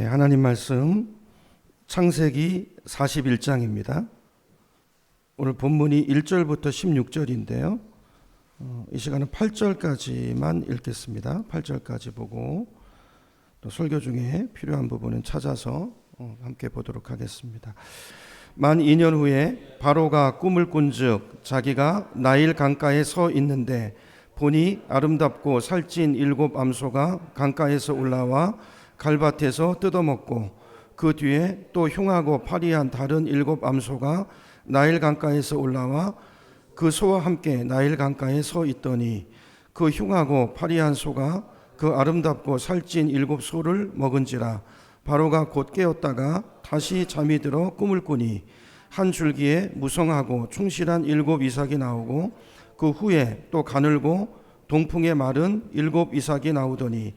하나님 말씀 창세기 41장입니다. 오늘 본문이 1절부터 16절인데요. 이 시간은 8절까지만 읽겠습니다. 8절까지 보고 또 설교 중에 필요한 부분은 찾아서 함께 보도록 하겠습니다. 만 2년 후에 바로가 꿈을 꾼즉 자기가 나일 강가에 서 있는데 보니 아름답고 살찐 7 암소가 강가에서 올라와 갈밭에서 뜯어먹고 그 뒤에 또 흉하고 파리한 다른 7 암소가 나일 강가에서 올라와 그 소와 함께 나일 강가에 서 있더니 그 흉하고 파리한 소가 그 아름답고 살찐 7 소를 먹은지라. 바로가 곧 깨었다가 다시 잠이 들어 꿈을 꾸니 한 줄기에 무성하고 충실한 7 이삭이 나오고 그 후에 또 가늘고 동풍에 마른 7 이삭이 나오더니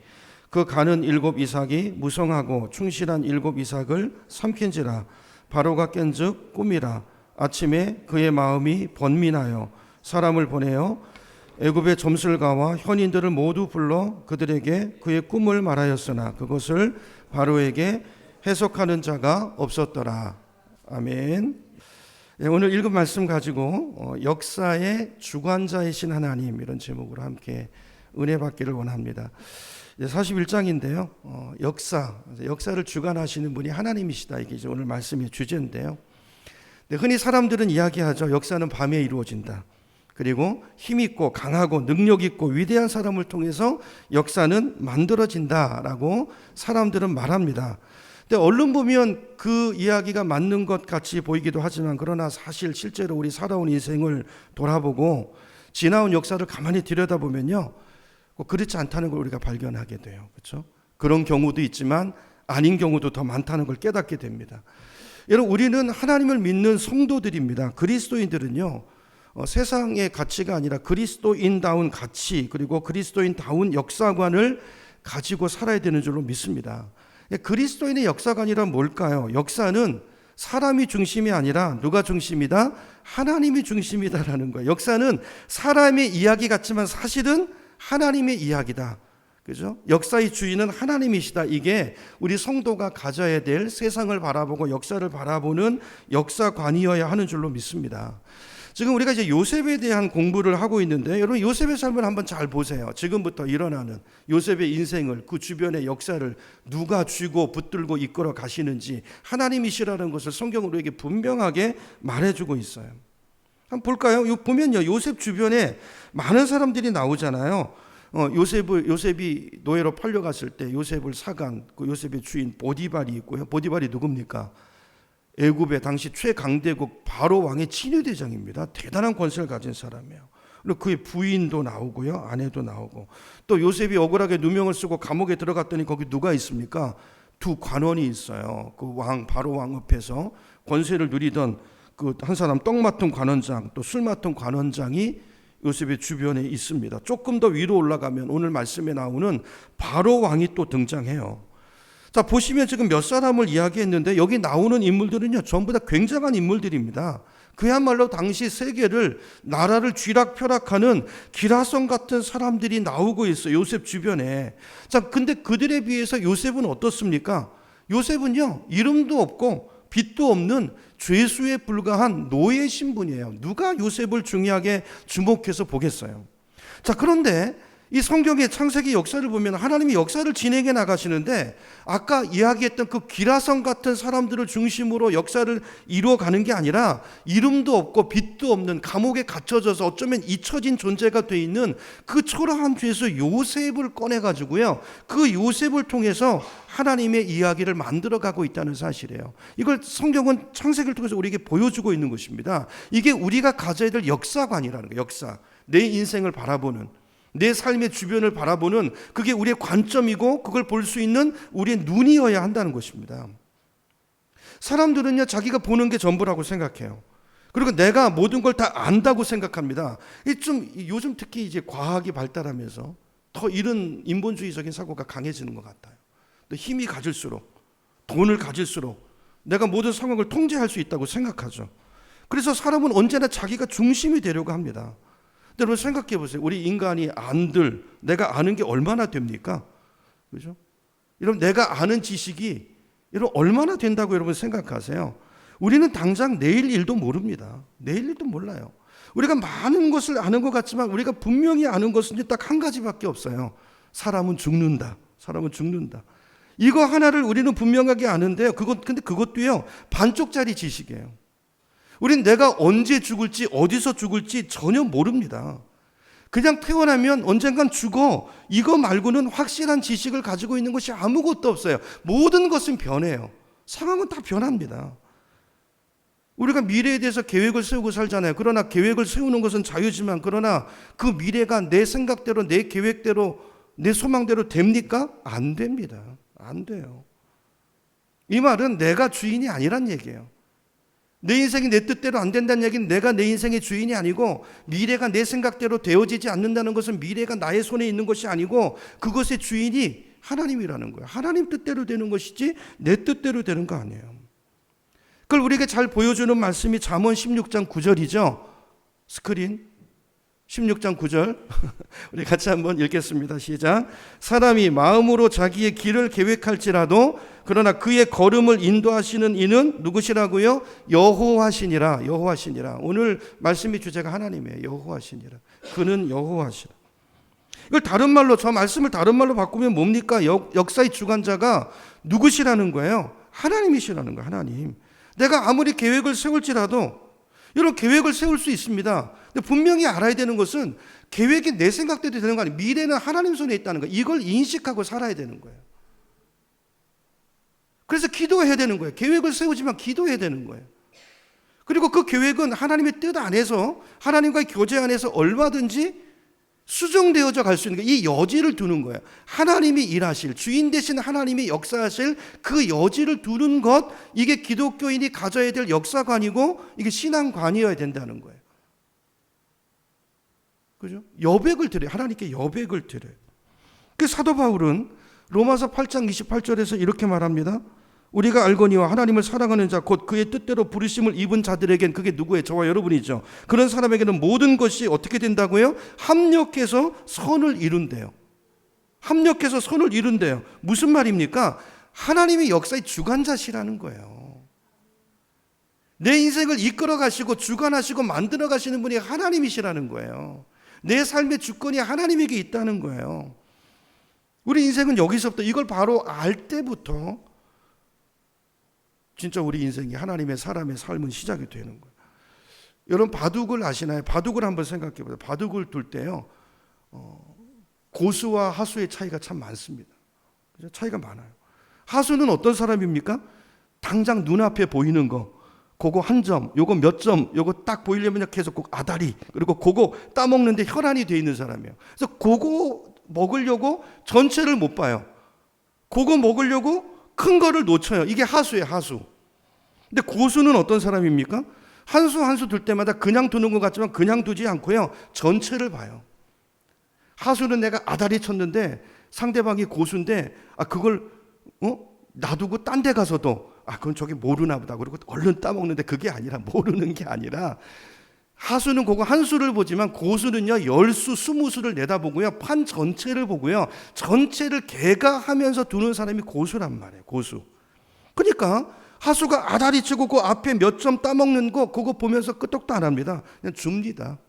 그 가는 7 이삭이 무성하고 충실한 7 이삭을 삼킨지라. 바로가 깬즉 꿈이라. 아침에 그의 마음이 번민하여 사람을 보내어 애굽의 점술가와 현인들을 모두 불러 그들에게 그의 꿈을 말하였으나 그것을 바로에게 해석하는 자가 없었더라. 아멘. 오늘 읽은 말씀 가지고 역사의 주관자이신 하나님, 이런 제목으로 함께 은혜 받기를 원합니다. 41장인데요. 역사를 주관하시는 분이 하나님이시다. 이게 이제 오늘 말씀의 주제인데요. 흔히 사람들은 이야기하죠. 역사는 밤에 이루어진다. 그리고 힘있고 강하고 능력있고 위대한 사람을 통해서 역사는 만들어진다라고 사람들은 말합니다. 근데 얼른 보면 그 이야기가 맞는 것 같이 보이기도 하지만 그러나 사실 실제로 우리 살아온 인생을 돌아보고 지나온 역사를 가만히 들여다보면요, 그렇지 않다는 걸 우리가 발견하게 돼요. 그렇죠? 그런 경우도 있지만 아닌 경우도 더 많다는 걸 깨닫게 됩니다. 여러분, 우리는 하나님을 믿는 성도들입니다. 그리스도인들은요, 세상의 가치가 아니라 그리스도인다운 가치, 그리고 그리스도인다운 역사관을 가지고 살아야 되는 줄로 믿습니다. 그리스도인의 역사관이란 뭘까요? 역사는 사람이 중심이 아니라 누가 중심이다? 하나님이 중심이다라는 거예요. 역사는 사람의 이야기 같지만 사실은 하나님의 이야기다. 그죠? 역사의 주인은 하나님이시다. 이게 우리 성도가 가져야 될 세상을 바라보고 역사를 바라보는 역사관이어야 하는 줄로 믿습니다. 지금 우리가 이제 요셉에 대한 공부를 하고 있는데, 여러분 요셉의 삶을 한번 잘 보세요. 지금부터 일어나는 요셉의 인생을, 그 주변의 역사를 누가 쥐고 붙들고 이끌어 가시는지 하나님이시라는 것을 성경은 우리에게 분명하게 말해주고 있어요. 한번 볼까요? 보면요, 요셉 주변에 많은 사람들이 나오잖아요. 요셉이 노예로 팔려갔을 때 요셉을 사간 그 요셉의 주인 보디발이 있고요. 보디발이 누굽니까? 애굽의 당시 최강대국 바로 왕의 친위대장입니다. 대단한 권세를 가진 사람이에요. 그리고 그의 부인도 나오고요, 아내도 나오고, 또 요셉이 억울하게 누명을 쓰고 감옥에 들어갔더니 거기 누가 있습니까? 2 관원이 있어요. 그 바로 왕 앞에서 권세를 누리던 그 한 사람 떡 맡은 관원장, 또 술 맡은 관원장이 요셉의 주변에 있습니다. 조금 더 위로 올라가면 오늘 말씀에 나오는 바로 왕이 또 등장해요. 자, 보시면 지금 몇 사람을 이야기했는데 여기 나오는 인물들은요, 전부 다 굉장한 인물들입니다. 그야말로 당시 세계를, 나라를 쥐락펴락하는 기라성 같은 사람들이 나오고 있어요, 요셉 주변에. 자, 근데 그들에 비해서 요셉은 어떻습니까? 요셉은요, 이름도 없고 빚도 없는 죄수에 불과한 노예 신분이에요. 누가 요셉을 중요하게 주목해서 보겠어요? 자, 그런데 이 성경의 창세기 역사를 보면 하나님이 역사를 진행해 나가시는데 아까 이야기했던 그 기라성 같은 사람들을 중심으로 역사를 이루어가는 게 아니라 이름도 없고 빚도 없는 감옥에 갇혀져서 어쩌면 잊혀진 존재가 돼 있는 그 초라한 죄수 요셉을 꺼내가지고요, 그 요셉을 통해서 하나님의 이야기를 만들어가고 있다는 사실이에요. 이걸 성경은 창세기를 통해서 우리에게 보여주고 있는 것입니다. 이게 우리가 가져야 될 역사관이라는 거예요. 역사, 내 인생을 바라보는, 내 삶의 주변을 바라보는, 그게 우리의 관점이고 그걸 볼 수 있는 우리의 눈이어야 한다는 것입니다. 사람들은요, 자기가 보는 게 전부라고 생각해요. 그리고 내가 모든 걸 다 안다고 생각합니다. 요즘 특히 이제 과학이 발달하면서 더 이런 인본주의적인 사고가 강해지는 것 같아요. 또 힘이 가질수록, 돈을 가질수록 내가 모든 상황을 통제할 수 있다고 생각하죠. 그래서 사람은 언제나 자기가 중심이 되려고 합니다. 여러분 생각해 보세요. 우리 인간이 내가 아는 게 얼마나 됩니까? 그죠? 여러분, 내가 아는 지식이 여러분 얼마나 된다고 여러분 생각하세요? 우리는 당장 내일 일도 모릅니다. 내일 일도 몰라요. 우리가 많은 것을 아는 것 같지만 우리가 분명히 아는 것은 딱 한 가지밖에 없어요. 사람은 죽는다. 사람은 죽는다. 이거 하나를 우리는 분명하게 아는데요. 근데 그것도요, 반쪽짜리 지식이에요. 우린 내가 언제 죽을지, 어디서 죽을지 전혀 모릅니다. 그냥 태어나면 언젠간 죽어. 이거 말고는 확실한 지식을 가지고 있는 것이 아무것도 없어요. 모든 것은 변해요. 상황은 다 변합니다. 우리가 미래에 대해서 계획을 세우고 살잖아요. 그러나 계획을 세우는 것은 자유지만, 그러나 그 미래가 내 생각대로, 내 계획대로, 내 소망대로 됩니까? 안 됩니다. 안 돼요. 이 말은 내가 주인이 아니란 얘기예요. 내 인생이 내 뜻대로 안 된다는 얘기는 내가 내 인생의 주인이 아니고, 미래가 내 생각대로 되어지지 않는다는 것은 미래가 나의 손에 있는 것이 아니고 그것의 주인이 하나님이라는 거예요. 하나님 뜻대로 되는 것이지 내 뜻대로 되는 거 아니에요. 그걸 우리에게 잘 보여주는 말씀이 잠언 16장 9절이죠. 스크린 16장 9절 우리 같이 한번 읽겠습니다. 시작. 사람이 마음으로 자기의 길을 계획할지라도 그러나 그의 걸음을 인도하시는 이는 누구시라고요? 여호와시니라. 여호와시니라. 오늘 말씀의 주제가 하나님이에요. 여호와시니라. 그는 여호와시라. 이걸 다른 말로, 저 말씀을 다른 말로 바꾸면 뭡니까? 역사의 주관자가 누구시라는 거예요? 하나님이시라는 거예요. 하나님. 내가 아무리 계획을 세울지라도, 이런 계획을 세울 수 있습니다. 근데 분명히 알아야 되는 것은 계획이 내 생각대로 되는 거 아니에요. 미래는 하나님 손에 있다는 거예요. 이걸 인식하고 살아야 되는 거예요. 그래서 기도해야 되는 거예요. 계획을 세우지만 기도해야 되는 거예요. 그리고 그 계획은 하나님의 뜻 안에서, 하나님과의 교제 안에서 얼마든지 수정되어져 갈 수 있는 거예요. 이 여지를 두는 거예요. 하나님이 일하실, 주인 되신 하나님이 역사하실 그 여지를 두는 것, 이게 기독교인이 가져야 될 역사관이고 이게 신앙관이어야 된다는 거예요. 그죠? 여백을 드려요. 하나님께 여백을 드려요. 그 사도 바울은 로마서 8장 28절에서 이렇게 말합니다. 우리가 알거니와 하나님을 사랑하는 자 곧 그의 뜻대로 부르심을 입은 자들에겐, 그게 누구예요? 저와 여러분이죠. 그런 사람에게는 모든 것이 어떻게 된다고요? 합력해서 선을 이룬대요. 합력해서 선을 이룬대요. 무슨 말입니까? 하나님이 역사의 주관자시라는 거예요. 내 인생을 이끌어 가시고 주관하시고 만들어 가시는 분이 하나님이시라는 거예요. 내 삶의 주권이 하나님에게 있다는 거예요. 우리 인생은 여기서부터, 이걸 바로 알 때부터 진짜 우리 인생이 하나님의 사람의 삶은 시작이 되는 거예요. 여러분 바둑을 아시나요? 바둑을 한번 생각해 보세요. 바둑을 둘 때요, 고수와 하수의 차이가 참 많습니다. 차이가 많아요. 하수는 어떤 사람입니까? 당장 눈앞에 보이는 거, 그거 한 점, 요거 몇 점, 요거 딱 보이려면 계속 꼭 아다리, 그리고 그거 따먹는데 혈안이 돼 있는 사람이에요. 그래서 그거 먹으려고 전체를 못 봐요. 그거 먹으려고 큰 거를 놓쳐요. 이게 하수예요, 하수. 근데 고수는 어떤 사람입니까? 한 수 한 수 둘 때마다 그냥 두는 것 같지만 그냥 두지 않고요, 전체를 봐요. 하수는 내가 아다리 쳤는데 상대방이 고수인데, 그걸 놔두고 딴 데 가서도 그건 저기 모르나 보다 그리고 얼른 따먹는데, 그게 아니라, 모르는 게 아니라, 하수는 그거 한 수를 보지만 고수는요 10수, 20수를 내다보고요, 판 전체를 보고요, 전체를 개가하면서 두는 사람이 고수란 말이에요. 고수. 그러니까 하수가 아다리 치고 그 앞에 몇 점 따먹는 거, 그거 보면서 끄떡도 안 합니다. 그냥 줍니다.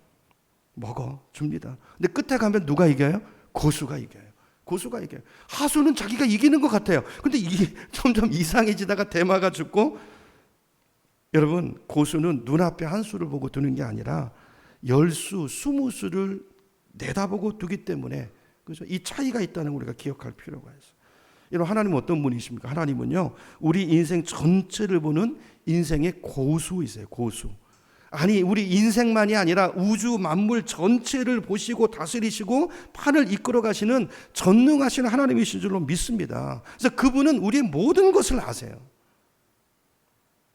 먹어, 줍니다. 근데 끝에 가면 누가 이겨요? 고수가 이겨요. 고수가 이겨요. 하수는 자기가 이기는 것 같아요. 근데 이게 점점 이상해지다가 대마가 죽고, 여러분 고수는 눈앞에 한 수를 보고 두는 게 아니라 10수, 20수를 내다보고 두기 때문에, 그렇죠? 이 차이가 있다는 걸 우리가 기억할 필요가 있어요. 여러분 하나님은 어떤 분이십니까? 하나님은요 우리 인생 전체를 보는 인생의 고수이세요. 고수. 아니, 우리 인생만이 아니라 우주 만물 전체를 보시고 다스리시고 판을 이끌어 가시는 전능하신 하나님이신 줄로 믿습니다. 그래서 그분은 우리의 모든 것을 아세요.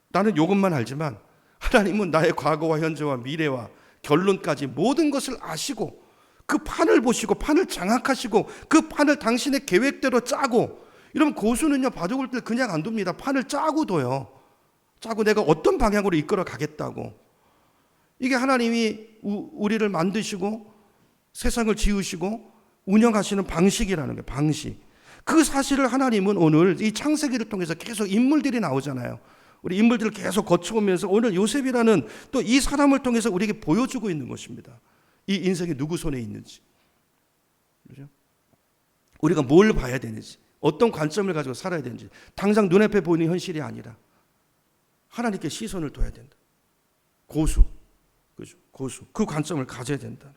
나는 이것만 알지만 하나님은 나의 과거와 현재와 미래와 결론까지 모든 것을 아시고 그 판을 보시고 판을 장악하시고 그 판을 당신의 계획대로 짜고, 이러면 고수는요 바둑을 때 그냥 안 둡니다. 판을 짜고 둬요. 짜고 내가 어떤 방향으로 이끌어 가겠다고. 이게 하나님이 우리를 만드시고 세상을 지으시고 운영하시는 방식이라는 거예요. 방식. 그 사실을 하나님은 오늘 이 창세기를 통해서 계속 인물들이 나오잖아요. 우리 인물들을 계속 거쳐오면서 오늘 요셉이라는 또 이 사람을 통해서 우리에게 보여주고 있는 것입니다. 이 인생이 누구 손에 있는지, 그렇죠? 우리가 뭘 봐야 되는지, 어떤 관점을 가지고 살아야 되는지, 당장 눈앞에 보이는 현실이 아니라 하나님께 시선을 둬야 된다. 고수, 그죠? 고수, 그 관점을 가져야 된다.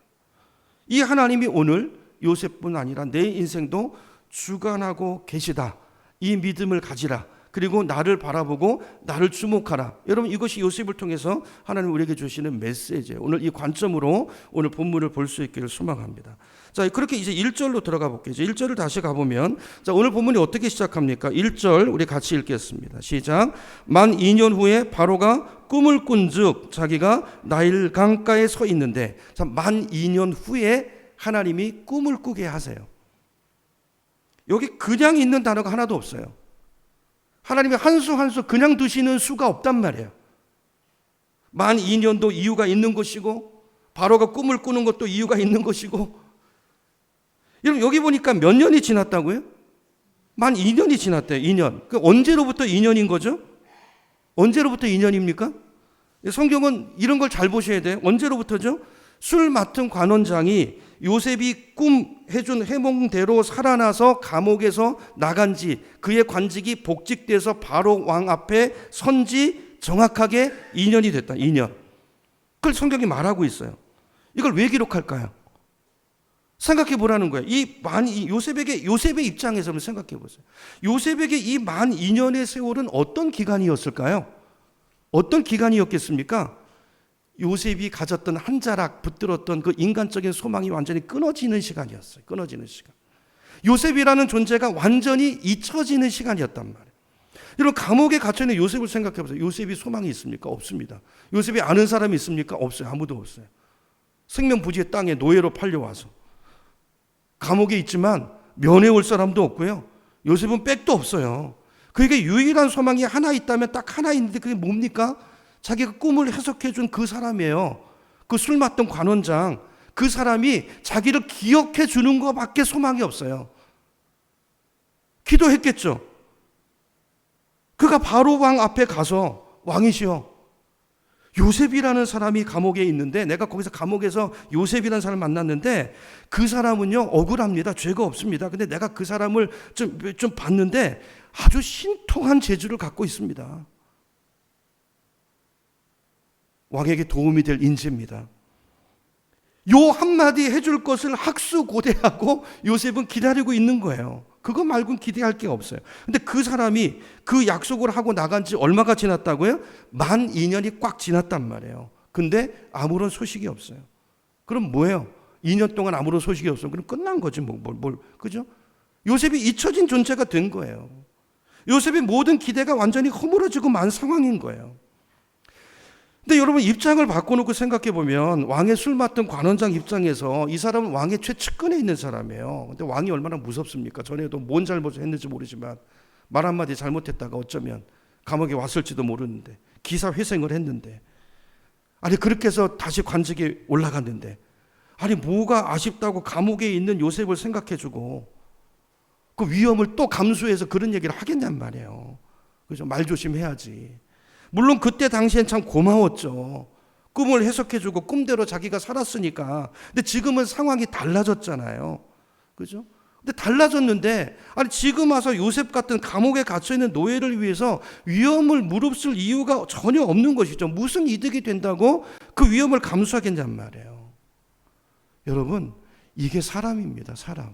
이 하나님이 오늘 요셉뿐 아니라 내 인생도 주관하고 계시다. 이 믿음을 가지라. 그리고 나를 바라보고 나를 주목하라. 여러분, 이것이 요셉을 통해서 하나님 우리에게 주시는 메시지예요. 오늘 이 관점으로 오늘 본문을 볼 수 있기를 소망합니다. 자, 그렇게 이제 1절로 들어가 볼게요. 1절을 다시 가보면, 자, 오늘 본문이 어떻게 시작합니까? 1절 우리 같이 읽겠습니다. 시작. 만 2년 후에 바로가 꿈을 꾼즉 자기가 나일 강가에 서 있는데, 자, 만 2년 후에 하나님이 꿈을 꾸게 하세요. 여기 그냥 있는 단어가 하나도 없어요. 하나님이 한 수 한 수 그냥 두시는 수가 없단 말이에요. 만 2년도 이유가 있는 것이고, 바로가 꿈을 꾸는 것도 이유가 있는 것이고. 여러분, 여기 보니까 몇 년이 지났다고요? 만 2년이 지났대요. 2년. 그 언제로부터 2년인 거죠? 언제로부터 2년입니까? 성경은 이런 걸 잘 보셔야 돼요. 언제로부터죠? 술 맡은 관원장이 요셉이 꿈 해준 해몽대로 살아나서 감옥에서 나간 지, 그의 관직이 복직돼서 바로 왕 앞에 선지 정확하게 2년이 됐다. 2년. 그걸 성경이 말하고 있어요. 이걸 왜 기록할까요? 생각해 보라는 거예요. 요셉의 입장에서 생각해 보세요. 요셉에게 이 만 2년의 세월은 어떤 기간이었을까요? 어떤 기간이었겠습니까? 요셉이 가졌던 한 자락 붙들었던 그 인간적인 소망이 완전히 끊어지는 시간이었어요. 끊어지는 시간. 요셉이라는 존재가 완전히 잊혀지는 시간이었단 말이에요. 여러분, 감옥에 갇혀있는 요셉을 생각해 보세요. 요셉이 소망이 있습니까? 없습니다. 요셉이 아는 사람이 있습니까? 없어요. 아무도 없어요. 생명부지의 땅에 노예로 팔려와서 감옥에 있지만 면회올 사람도 없고요. 요셉은 백도 없어요. 그에게 유일한 소망이 하나 있다면 딱 하나 있는데 그게 뭡니까? 자기가 꿈을 해석해 준 그 사람이에요. 그 술 맡던 관원장, 그 사람이 자기를 기억해 주는 것밖에 소망이 없어요. 기도했겠죠. 그가 바로 왕 앞에 가서, 왕이시여, 요셉이라는 사람이 감옥에 있는데, 내가 거기서 감옥에서 요셉이라는 사람을 만났는데 그 사람은요 억울합니다. 죄가 없습니다. 근데 내가 그 사람을 좀 봤는데 아주 신통한 재주를 갖고 있습니다. 왕에게 도움이 될 인재입니다. 요 한마디 해줄 것을 학수고대하고 요셉은 기다리고 있는 거예요. 그거 말고는 기대할 게 없어요. 근데 그 사람이 그 약속을 하고 나간 지 얼마가 지났다고요? 만 2년이 꽉 지났단 말이에요. 근데 아무런 소식이 없어요. 그럼 뭐예요? 2년 동안 아무런 소식이 없으면 그럼 끝난 거지. 그죠? 요셉이 잊혀진 존재가 된 거예요. 요셉의 모든 기대가 완전히 허물어지고 만 상황인 거예요. 근데 여러분, 입장을 바꿔놓고 생각해 보면 왕의 술 맡은 관원장 입장에서 이 사람은 왕의 최측근에 있는 사람이에요. 근데 왕이 얼마나 무섭습니까? 전에도 뭔 잘못을 했는지 모르지만 말 한마디 잘못했다가 어쩌면 감옥에 왔을지도 모르는데, 기사 회생을 했는데, 아니 그렇게 해서 다시 관직에 올라갔는데, 아니 뭐가 아쉽다고 감옥에 있는 요셉을 생각해주고 그 위험을 또 감수해서 그런 얘기를 하겠냔 말이에요. 그죠? 말 조심해야지. 물론 그때 당시엔 참 고마웠죠. 꿈을 해석해주고 꿈대로 자기가 살았으니까. 근데 지금은 상황이 달라졌잖아요. 그죠? 근데 달라졌는데, 아니 지금 와서 요셉 같은 감옥에 갇혀있는 노예를 위해서 위험을 무릅쓸 이유가 전혀 없는 것이죠. 무슨 이득이 된다고 그 위험을 감수하겠냔 말이에요. 여러분, 이게 사람입니다. 사람.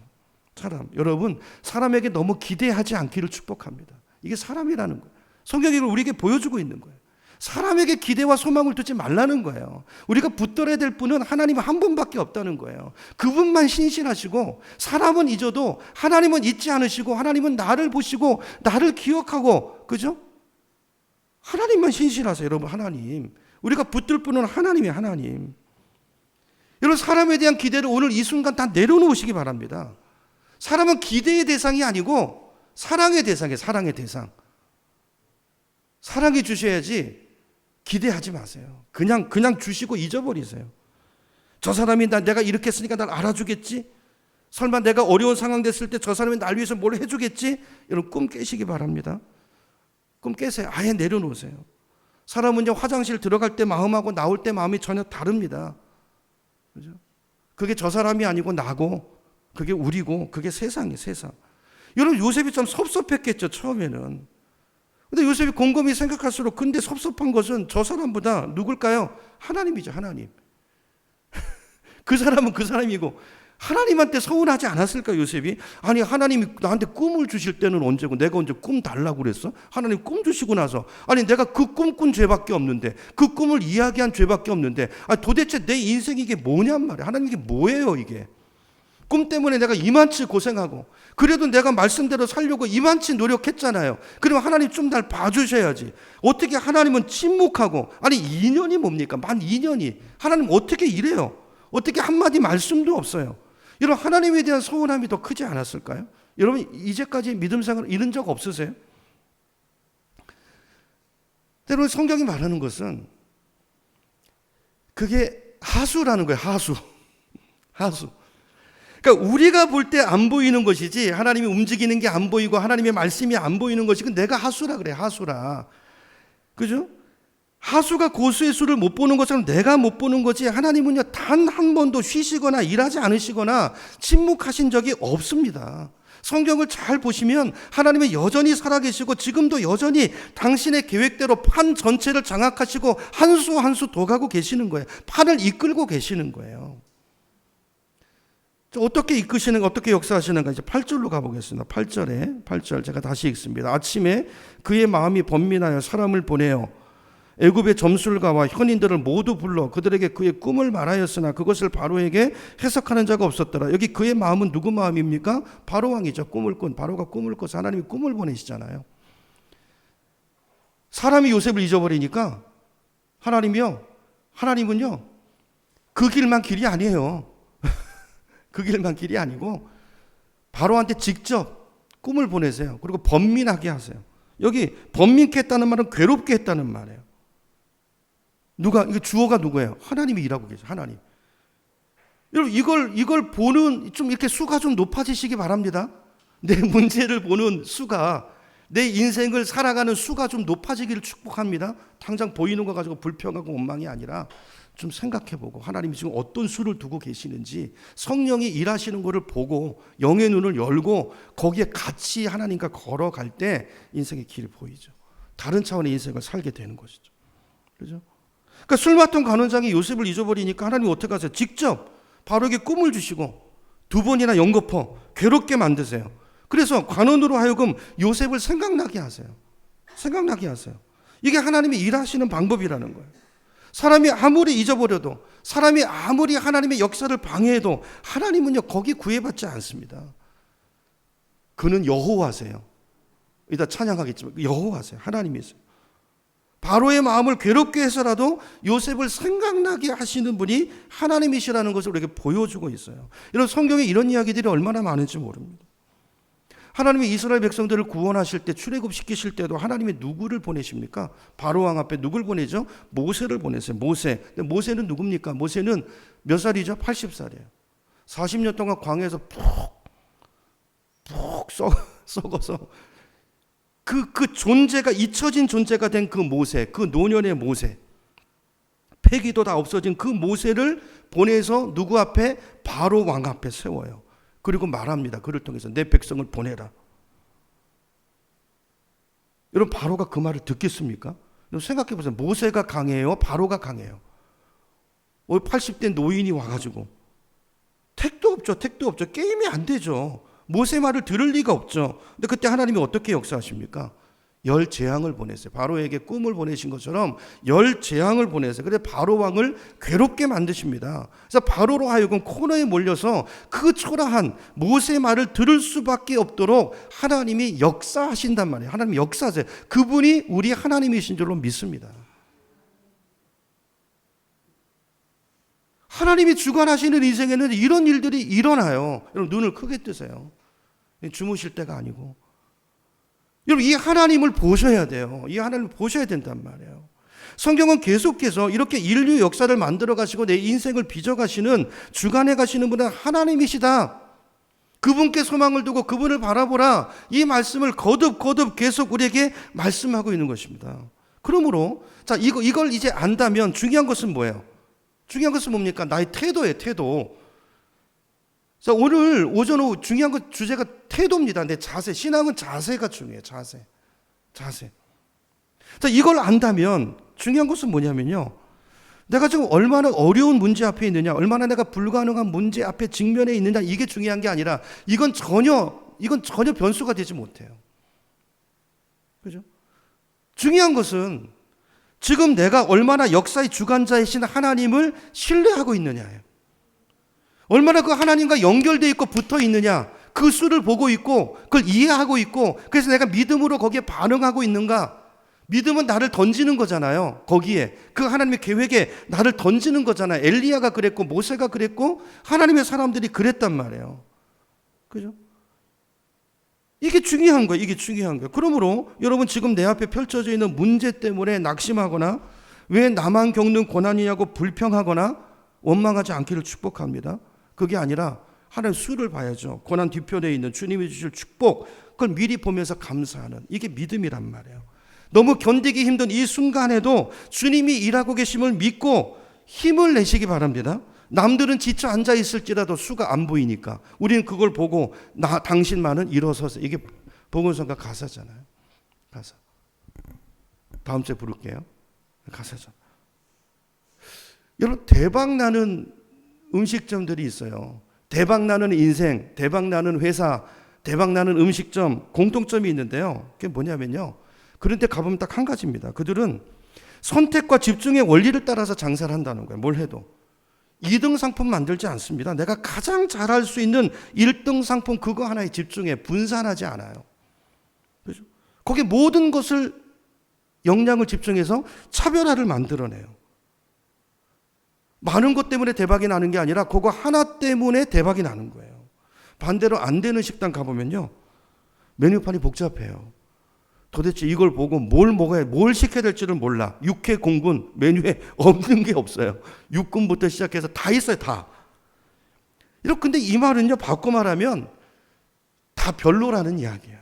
여러분, 사람에게 너무 기대하지 않기를 축복합니다. 이게 사람이라는 거예요. 성경이 우리에게 보여주고 있는 거예요. 사람에게 기대와 소망을 두지 말라는 거예요. 우리가 붙들어야 될 분은 하나님 한 분밖에 없다는 거예요. 그분만 신실하시고, 사람은 잊어도 하나님은 잊지 않으시고, 하나님은 나를 보시고 나를 기억하고, 그죠? 하나님만 신실하세요. 여러분, 하나님. 우리가 붙들 분은 하나님이에요. 하나님. 여러분, 사람에 대한 기대를 오늘 이 순간 다 내려놓으시기 바랍니다. 사람은 기대의 대상이 아니고 사랑의 대상이에요. 사랑의 대상. 사랑해 주셔야지 기대하지 마세요. 그냥 주시고 잊어버리세요. 저 사람이 내가 이렇게 했으니까 날 알아주겠지? 설마 내가 어려운 상황 됐을 때 저 사람이 날 위해서 뭘 해주겠지? 여러분 꿈 깨시기 바랍니다. 꿈 깨세요. 아예 내려놓으세요. 사람은요, 화장실 들어갈 때 마음하고 나올 때 마음이 전혀 다릅니다. 그죠? 그게 저 사람이 아니고 나고, 그게 우리고, 그게 세상이에요, 세상. 여러분, 요셉이 좀 섭섭했겠죠, 처음에는. 근데 요셉이 곰곰이 생각할수록, 근데 섭섭한 것은 저 사람보다 누굴까요? 하나님이죠, 하나님. 그 사람은 그 사람이고, 하나님한테 서운하지 않았을까, 요셉이? 아니, 하나님이 나한테 꿈을 주실 때는 언제고, 내가 언제 꿈 달라고 그랬어? 하나님 꿈 주시고 나서, 아니, 내가 그 꿈꾼 죄밖에 없는데, 그 꿈을 이야기한 죄밖에 없는데, 아니, 도대체 내 인생이 이게 뭐냔 말이야. 하나님, 이게 뭐예요, 이게? 꿈 때문에 내가 이만치 고생하고, 그래도 내가 말씀대로 살려고 이만치 노력했잖아요. 그러면 하나님 좀 날 봐주셔야지. 어떻게 하나님은 침묵하고, 아니, 2년이 뭡니까? 만 2년이. 하나님 어떻게 이래요? 어떻게 한마디 말씀도 없어요? 여러분, 하나님에 대한 서운함이 더 크지 않았을까요? 여러분, 이제까지 믿음 생활을 잃은 적 없으세요? 때로는 성경이 말하는 것은 그게 하수라는 거예요. 하수. 하수. 그러니까 우리가 볼 때 안 보이는 것이지, 하나님이 움직이는 게 안 보이고 하나님의 말씀이 안 보이는 것이, 내가 하수라 그래. 하수라. 그죠? 하수가 고수의 수를 못 보는 것처럼 내가 못 보는 거지, 하나님은요, 단 한 번도 쉬시거나 일하지 않으시거나 침묵하신 적이 없습니다. 성경을 잘 보시면 하나님은 여전히 살아계시고 지금도 여전히 당신의 계획대로 판 전체를 장악하시고 한 수 한 수 더 가고 계시는 거예요. 판을 이끌고 계시는 거예요. 어떻게 이끄시는, 어떻게 역사하시는가, 이제 8절로 가보겠습니다. 8절 제가 다시 읽습니다. 아침에 그의 마음이 번민하여 사람을 보내어 애굽의 점술가와 현인들을 모두 불러 그들에게 그의 꿈을 말하였으나 그것을 바로에게 해석하는 자가 없었더라. 여기 그의 마음은 누구 마음입니까? 바로 왕이죠. 꿈을 꾼, 바로가 꿈을 꿔서 하나님이 꿈을 보내시잖아요. 사람이 요셉을 잊어버리니까 하나님은요, 그 길만 길이 아니에요. 그 길만 길이 아니고 바로한테 직접 꿈을 보내세요. 그리고 번민하게 하세요. 여기 번민케 했다는 말은 괴롭게 했다는 말이에요. 이게 주어가 누구예요? 하나님이 일하고 계세요. 하나님. 여러분, 이걸 보는, 좀 이렇게 수가 좀 높아지시기 바랍니다. 내 문제를 보는 수가, 내 인생을 살아가는 수가 좀 높아지기를 축복합니다. 당장 보이는 거 가지고 불평하고 원망이 아니라 좀 생각해보고, 하나님이 지금 어떤 수를 두고 계시는지, 성령이 일하시는 것을 보고 영의 눈을 열고 거기에 같이 하나님과 걸어갈 때 인생의 길이 보이죠. 다른 차원의 인생을 살게 되는 것이죠. 그렇죠? 그러니까 술 맡은 간원장이 요셉을 잊어버리니까 하나님이 어떻게 하세요? 직접 바로에게 꿈을 주시고 2번이나 연거푸 괴롭게 만드세요. 그래서 간원으로 하여금 요셉을 생각나게 하세요. 생각나게 하세요. 이게 하나님이 일하시는 방법이라는 거예요. 사람이 아무리 잊어버려도, 사람이 아무리 하나님의 역사를 방해해도 하나님은요, 거기 구애받지 않습니다. 그는 여호와세요. 이따 찬양하겠지만 여호와세요. 하나님이세요. 바로의 마음을 괴롭게 해서라도 요셉을 생각나게 하시는 분이 하나님이시라는 것을 우리에게 보여주고 있어요. 이런 성경에 이런 이야기들이 얼마나 많은지 모릅니다. 하나님이 이스라엘 백성들을 구원하실 때, 출애굽시키실 때도 하나님이 누구를 보내십니까? 바로 왕 앞에 누굴 보내죠? 모세를 보내세요. 모세. 근데 모세는 누굽니까? 모세는 몇 살이죠? 80살이에요. 40년 동안 광야에서 푹 썩어서 그 존재가, 잊혀진 존재가 된 그 모세, 그 노년의 모세, 패기도 다 없어진 그 모세를 보내서 누구 앞에? 바로 왕 앞에 세워요. 그리고 말합니다. 그를 통해서 내 백성을 보내라. 여러분, 바로가 그 말을 듣겠습니까? 여러분, 생각해 보세요. 모세가 강해요? 바로가 강해요? 80대 노인이 와가지고 택도 없죠. 게임이 안 되죠. 모세 말을 들을 리가 없죠. 근데 그때 하나님이 어떻게 역사하십니까? 열 재앙을 보내세요. 바로에게 꿈을 보내신 것처럼 열 재앙을 보내세요. 그래서 바로 왕을 괴롭게 만드십니다. 그래서 바로로 하여금 코너에 몰려서 그 초라한 모세 말을 들을 수밖에 없도록 하나님이 역사하신단 말이에요. 하나님이 역사하세요. 그분이 우리 하나님이신 줄로 믿습니다. 하나님이 주관하시는 인생에는 이런 일들이 일어나요. 여러분, 눈을 크게 뜨세요. 주무실 때가 아니고. 여러분, 이 하나님을 보셔야 돼요. 이 하나님을 보셔야 된단 말이에요. 성경은 계속해서 이렇게 인류 역사를 만들어 가시고 내 인생을 빚어 가시는, 주관해 가시는 분은 하나님이시다. 그분께 소망을 두고 그분을 바라보라. 이 말씀을 거듭 계속 우리에게 말씀하고 있는 것입니다. 그러므로 자, 이걸 이제 안다면 중요한 것은 뭐예요? 중요한 것은 뭡니까? 나의 태도예요, 태도. 자, 오늘 오전 오후 중요한 것 주제가 태도입니다. 내 자세, 신앙은 자세가 중요해요. 자세. 자, 이걸 안다면 중요한 것은 뭐냐면요. 내가 지금 얼마나 어려운 문제 앞에 있느냐, 얼마나 내가 불가능한 문제 앞에 직면해 있느냐, 이게 중요한 게 아니라 이건 전혀 변수가 되지 못해요. 그죠? 중요한 것은 지금 내가 얼마나 역사의 주관자이신 하나님을 신뢰하고 있느냐예요. 얼마나 그 하나님과 연결되어 있고 붙어 있느냐, 그 수를 보고 있고 그걸 이해하고 있고, 그래서 내가 믿음으로 거기에 반응하고 있는가. 믿음은 나를 던지는 거잖아요. 거기에 그 하나님의 계획에 나를 던지는 거잖아요. 엘리야가 그랬고 모세가 그랬고 하나님의 사람들이 그랬단 말이에요. 그죠? 이게 중요한 거예요. 이게 중요한 거예요. 그러므로 여러분, 지금 내 앞에 펼쳐져 있는 문제 때문에 낙심하거나 왜 나만 겪는 고난이냐고 불평하거나 원망하지 않기를 축복합니다. 그게 아니라 하나님 수를 봐야죠. 고난 뒤편에 있는 주님이 주실 축복, 그걸 미리 보면서 감사하는, 이게 믿음이란 말이에요. 너무 견디기 힘든 이 순간에도 주님이 일하고 계심을 믿고 힘을 내시기 바랍니다. 남들은 지쳐 앉아 있을지라도 수가 안 보이니까 우리는 그걸 보고 당신만은 일어서서, 이게 복음성가 가사잖아요. 가사. 다음 주에 부를게요. 가사죠. 여러분, 대박나는 음식점들이 있어요. 대박나는 인생, 대박나는 회사, 대박나는 음식점, 공통점이 있는데요. 그게 뭐냐면요, 그런 데 가보면 딱 한 가지입니다. 그들은 선택과 집중의 원리를 따라서 장사를 한다는 거예요. 뭘 해도 2등 상품 만들지 않습니다. 내가 가장 잘할 수 있는 1등 상품, 그거 하나에 집중해 분산하지 않아요. 그렇죠? 거기에 모든 것을, 역량을 집중해서 차별화를 만들어내요. 많은 것 때문에 대박이 나는 게 아니라 그거 하나 때문에 대박이 나는 거예요. 반대로 안 되는 식당 가보면요, 메뉴판이 복잡해요. 도대체 이걸 보고 뭘 먹어야, 뭘 시켜야 될지를 몰라. 육회 공군 메뉴에 없는 게 없어요. 육군부터 시작해서 다 있어요, 다. 근데 이 말은요, 바꿔 말하면 다 별로라는 이야기예요.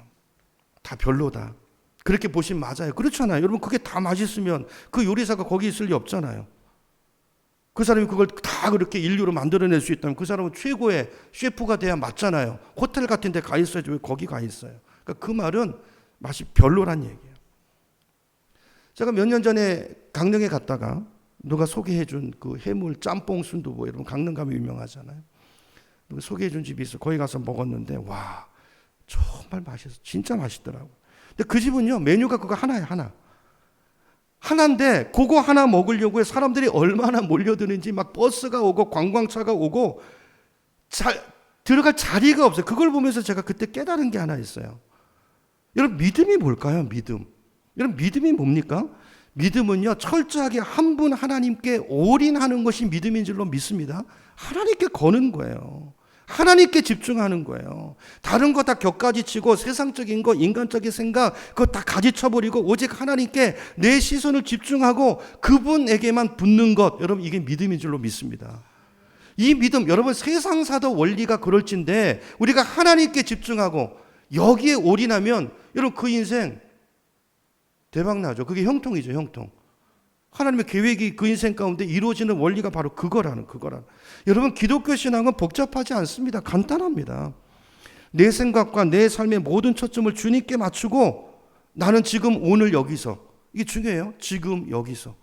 다 별로다. 그렇게 보시면 맞아요. 그렇잖아요. 여러분, 그게 다 맛있으면 그 요리사가 거기 있을 리 없잖아요. 그 사람이 그걸 다 그렇게 인류로 만들어낼 수 있다면 그 사람은 최고의 셰프가 돼야 맞잖아요. 호텔 같은 데 가 있어야지 왜 거기 가 있어요. 그러니까 그 말은 맛이 별로란 얘기예요. 제가 몇 년 전에 강릉에 갔다가 누가 소개해준 그 해물 짬뽕 순두부, 여러분 강릉 가면 유명하잖아요. 누가 소개해준 집이 있어. 거기 가서 먹었는데 와, 정말 맛있어. 진짜 맛있더라고요. 근데 그 집은요, 메뉴가 그거 하나예요, 하나. 하나인데 그거 하나 먹으려고 사람들이 얼마나 몰려드는지, 막 버스가 오고 관광차가 오고 들어갈 자리가 없어요. 그걸 보면서 제가 그때 깨달은 게 하나 있어요. 여러분, 믿음이 뭘까요? 믿음. 여러분, 믿음이 뭡니까? 믿음은요, 철저하게 한 분 하나님께 올인하는 것이 믿음인 줄로 믿습니다. 하나님께 거는 거예요. 하나님께 집중하는 거예요. 다른 거 다 격가지치고 세상적인 거, 인간적인 생각, 그거 다 가지쳐버리고 오직 하나님께 내 시선을 집중하고 그분에게만 붙는 것, 여러분, 이게 믿음인 줄로 믿습니다. 이 믿음, 여러분, 세상사도 원리가 그럴진데 우리가 하나님께 집중하고 여기에 올인하면 여러분, 그 인생 대박나죠. 그게 형통이죠, 형통. 하나님의 계획이 그 인생 가운데 이루어지는 원리가 바로 그거라는. 여러분, 기독교 신앙은 복잡하지 않습니다. 간단합니다. 내 생각과 내 삶의 모든 초점을 주님께 맞추고 나는 지금 오늘 여기서, 이게 중요해요. 지금 여기서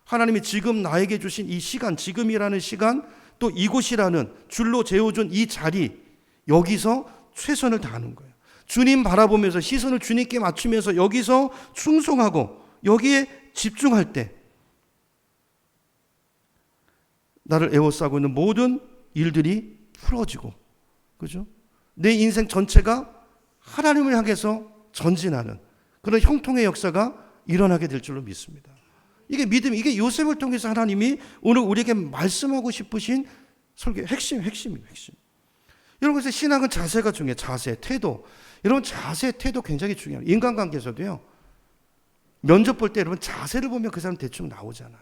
하나님이 지금 나에게 주신 이 시간, 지금이라는 시간, 또 이곳이라는 줄로 재워준 이 자리, 여기서 최선을 다하는 거예요. 주님 바라보면서 시선을 주님께 맞추면서 여기서 충성하고 여기에 집중할 때 나를 에워싸고 있는 모든 일들이 풀어지고, 그죠? 내 인생 전체가 하나님을 향해서 전진하는 그런 형통의 역사가 일어나게 될 줄로 믿습니다. 이게 믿음, 이게 요셉을 통해서 하나님이 오늘 우리에게 말씀하고 싶으신 설교 핵심이에요, 핵심. 여러분, 그래서 신앙은 자세가 중요해요. 자세, 태도. 여러분, 자세, 태도 굉장히 중요해요. 인간관계에서도요. 면접 볼 때 여러분, 자세를 보면 그 사람 대충 나오잖아요.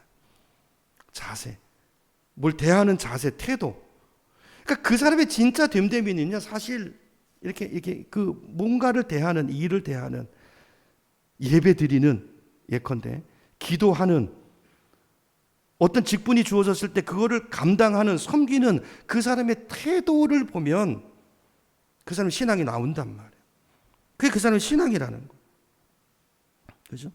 자세. 뭘 대하는 자세, 태도. 그러니까 그 사람의 진짜 됨됨이는요, 사실 이렇게 그 뭔가를 대하는, 일을 대하는, 예배 드리는, 예컨대 기도하는, 어떤 직분이 주어졌을 때 그거를 감당하는, 섬기는 그 사람의 태도를 보면 그 사람 신앙이 나온단 말이에요. 그게 그 사람의 신앙이라는 거예요. 그죠?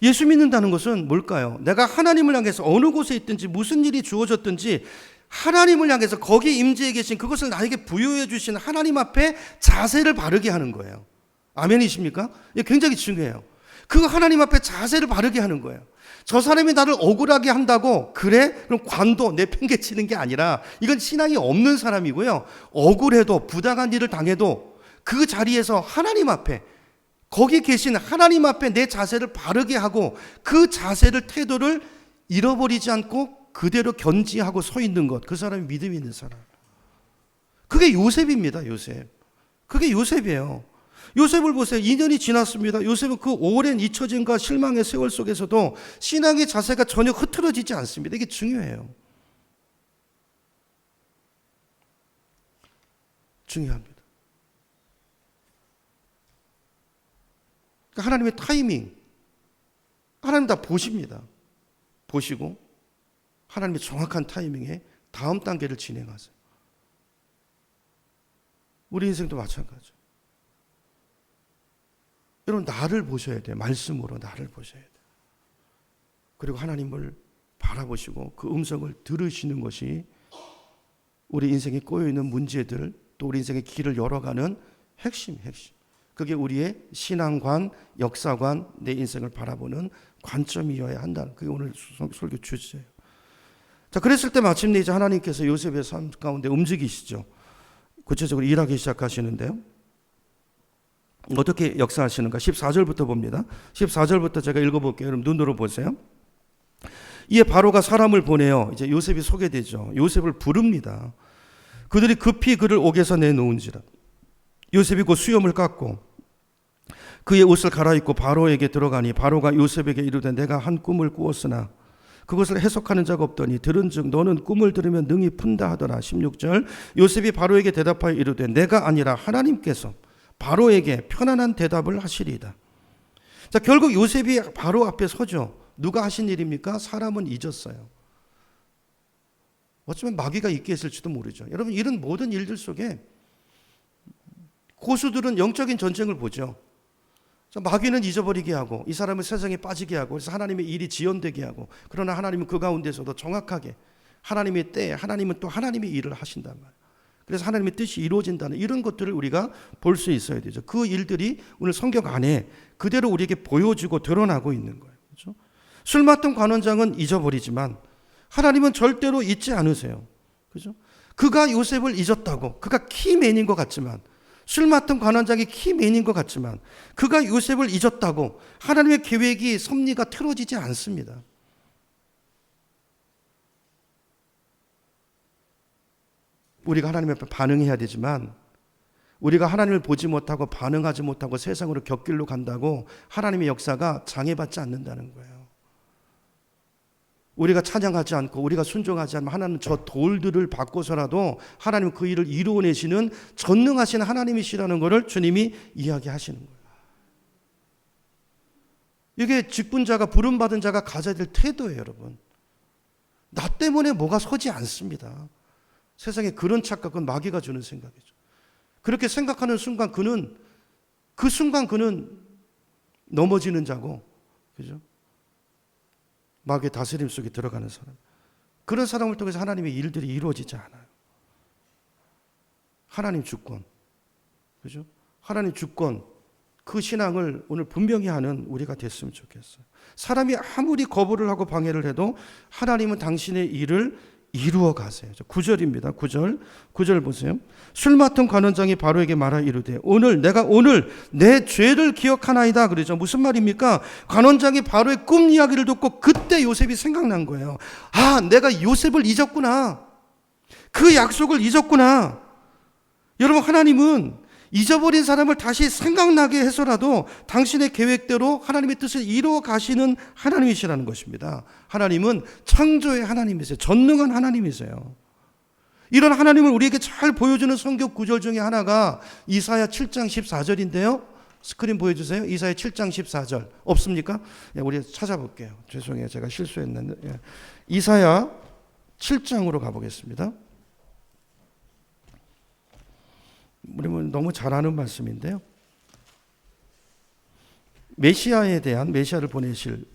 예수 믿는다는 것은 뭘까요? 내가 하나님을 향해서 어느 곳에 있든지 무슨 일이 주어졌든지 하나님을 향해서 거기 임재해 계신 그것을 나에게 부여해 주신 하나님 앞에 자세를 바르게 하는 거예요. 아멘이십니까? 이게 굉장히 중요해요. 그 하나님 앞에 자세를 바르게 하는 거예요. 저 사람이 나를 억울하게 한다고 그래? 그럼 관도 내팽개치는 게 아니라 이건 신앙이 없는 사람이고요. 억울해도 부당한 일을 당해도 그 자리에서 하나님 앞에 거기 계신 하나님 앞에 내 자세를 바르게 하고 그 자세를 태도를 잃어버리지 않고 그대로 견지하고 서 있는 것, 그 사람이 믿음이 있는 사람. 그게 요셉입니다. 요셉. 그게 요셉이에요. 요셉을 보세요. 2년이 지났습니다. 요셉은 그 오랜 잊혀짐과 실망의 세월 속에서도 신앙의 자세가 전혀 흐트러지지 않습니다. 이게 중요해요. 중요합니다. 그러니까 하나님의 타이밍, 하나님 다 보십니다. 보시고 하나님의 정확한 타이밍에 다음 단계를 진행하세요. 우리 인생도 마찬가지죠. 여러분, 나를 보셔야 돼요. 말씀으로 나를 보셔야 돼요. 그리고 하나님을 바라보시고 그 음성을 들으시는 것이 우리 인생에 꼬여있는 문제들, 또 우리 인생의 길을 열어가는 핵심. 그게 우리의 신앙관, 역사관, 내 인생을 바라보는 관점이어야 한다는, 그게 오늘 설교 주제예요. 자, 그랬을 때 마침내 이제 하나님께서 요셉의 삶 가운데 움직이시죠. 구체적으로 일하기 시작하시는데요. 어떻게 역사하시는가? 14절부터 봅니다. 14절부터 제가 읽어볼게요. 여러분 눈으로 보세요. 이에 바로가 사람을 보내어, 이제 요셉이 소개되죠. 요셉을 부릅니다. 그들이 급히 그를 옥에서 내놓은지라. 요셉이 곧 수염을 깎고 그의 옷을 갈아입고 바로에게 들어가니 바로가 요셉에게 이르되 내가 한 꿈을 꾸었으나 그것을 해석하는 자가 없더니 들은즉 너는 꿈을 들으면 능히 푼다 하더라. 16절 요셉이 바로에게 대답하여 이르되 내가 아니라 하나님께서 바로에게 편안한 대답을 하시리이다. 자, 결국 요셉이 바로 앞에 서죠. 누가 하신 일입니까? 사람은 잊었어요. 어쩌면 마귀가 있게 했을지도 모르죠. 여러분, 이런 모든 일들 속에 고수들은 영적인 전쟁을 보죠. 마귀는 잊어버리게 하고 이 사람을 세상에 빠지게 하고 그래서 하나님의 일이 지연되게 하고, 그러나 하나님은 그 가운데서도 정확하게 하나님의 때에 하나님은 또 하나님의 일을 하신단 말이에요. 그래서 하나님의 뜻이 이루어진다는 이런 것들을 우리가 볼 수 있어야 되죠. 그 일들이 오늘 성경 안에 그대로 우리에게 보여지고 드러나고 있는 거예요. 그렇죠? 술 맡은 관원장은 잊어버리지만 하나님은 절대로 잊지 않으세요. 그렇죠? 그가 요셉을 잊었다고, 그가 키맨인 것 같지만, 술 맡은 관원장이 키맨인 것 같지만 그가 요셉을 잊었다고 하나님의 계획이, 섭리가 틀어지지 않습니다. 우리가 하나님 앞에 반응해야 되지만 우리가 하나님을 보지 못하고 반응하지 못하고 세상으로 곁길로 간다고 하나님의 역사가 장애받지 않는다는 거예요. 우리가 찬양하지 않고 우리가 순종하지 않으면 하나님은 저 돌들을 바꿔서라도 하나님은 그 일을 이루어내시는 전능하신 하나님이시라는 것을 주님이 이야기하시는 거예요. 이게 직분자가, 부름받은 자가 가져야 될 태도예요. 여러분, 나 때문에 뭐가 서지 않습니다. 세상에 그런 착각은 마귀가 주는 생각이죠. 그렇게 생각하는 순간 그는 넘어지는 자고, 그죠? 마귀의 다스림 속에 들어가는 사람. 그런 사람을 통해서 하나님의 일들이 이루어지지 않아요. 하나님 주권, 그죠? 하나님 주권, 그 신앙을 오늘 분명히 하는 우리가 됐으면 좋겠어요. 사람이 아무리 거부를 하고 방해를 해도 하나님은 당신의 일을 이루어 가세요. 9절입니다. 9절 보세요. 술 맡은 관원장이 바로에게 말하 이르되 내가 오늘 내 죄를 기억하나이다. 그러죠. 무슨 말입니까? 관원장이 바로의 꿈 이야기를 듣고 그때 요셉이 생각난 거예요. 아, 내가 요셉을 잊었구나. 그 약속을 잊었구나. 여러분, 하나님은 잊어버린 사람을 다시 생각나게 해서라도 당신의 계획대로 하나님의 뜻을 이루어 가시는 하나님이시라는 것입니다. 하나님은 창조의 하나님이세요. 전능한 하나님이세요. 이런 하나님을 우리에게 잘 보여주는 성경 구절 중에 하나가 이사야 7장 14절인데요. 스크린 보여주세요. 이사야 7장 14절. 없습니까? 예, 우리 찾아볼게요. 죄송해요. 제가 실수했는데. 예. 이사야 7장으로 가보겠습니다. 우리는 너무 잘 아는 말씀인데요. 메시아에 대한, 메시아를 보내실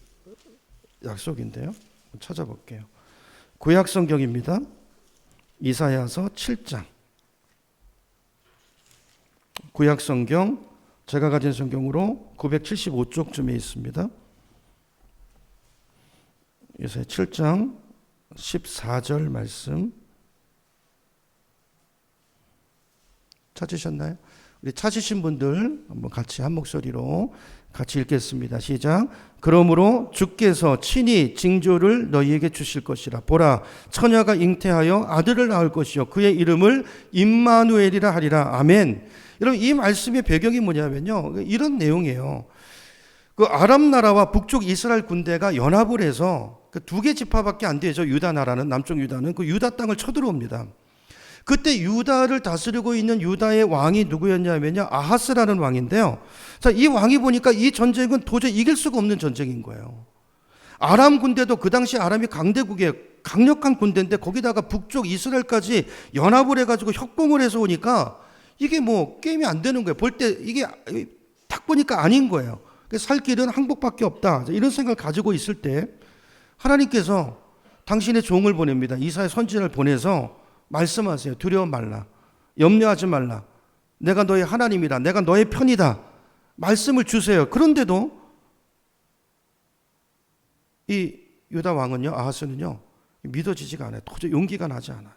약속인데요. 찾아볼게요. 구약 성경입니다. 이사야서 7장. 구약 성경, 제가 가진 성경으로 975쪽쯤에 있습니다. 이사야 7장 14절 말씀. 찾으셨나요? 우리 찾으신 분들 한번 같이 한 목소리로 같이 읽겠습니다. 시작. 그러므로 주께서 친히 징조를 너희에게 주실 것이라. 보라, 처녀가 잉태하여 아들을 낳을 것이요 그의 이름을 임마누엘이라 하리라. 아멘. 여러분, 이 말씀의 배경이 뭐냐면요, 이런 내용이에요. 그 아람 나라와 북쪽 이스라엘 군대가 연합을 해서 그 두 개 지파밖에 안 되죠. 유다 나라는, 남쪽 유다는 그 유다 땅을 쳐들어옵니다. 그때 유다를 다스리고 있는 유다의 왕이 누구였냐면요, 아하스라는 왕인데요. 자, 이 왕이 보니까 이 전쟁은 도저히 이길 수가 없는 전쟁인 거예요. 아람 군대도 그 당시 아람이 강대국의 강력한 군대인데 거기다가 북쪽 이스라엘까지 연합을 해가지고 협공을 해서 오니까 이게 뭐 게임이 안 되는 거예요. 볼 때 이게 딱 보니까 아닌 거예요. 살 길은 항복밖에 없다. 이런 생각을 가지고 있을 때 하나님께서 당신의 종을 보냅니다. 이사야 선지자를 보내서 말씀하세요. 두려워 말라. 염려하지 말라. 내가 너의 하나님이다. 내가 너의 편이다. 말씀을 주세요. 그런데도 이 유다 왕은요, 아하스는요, 믿어지지가 않아요. 도저히 용기가 나지 않아요.